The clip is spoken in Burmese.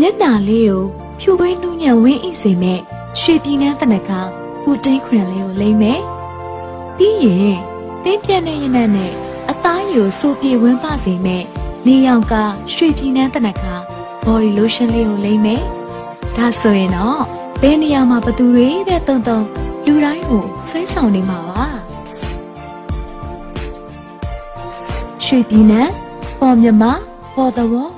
မျက်နှာလေးကိုဖြူဝဲနှူးညံ့ဝင်းအိစေမဲ့ရွှေပြည်နန်းတနခါပူတိန်ခွင်လေးကိုလိမ့်မယ်ပြီးရင်တင်းပြတ်တဲ့ရနံ့နဲ့အသားရည်ကိုစိုးပြေဝန်းပစေမဲ့နေရောင်ကရွှေပြည်နန်းတနခါ body lotion လေးကိုလိမ့်မယ်ဒါဆိုရင်တော့ဘယ်နေရာမှာဘသူတွေတဲ့တုံလူတိုင်းကိုဆွဲဆောင်နေမှာပါရွှေပြည်နန်း for Myanmar for the world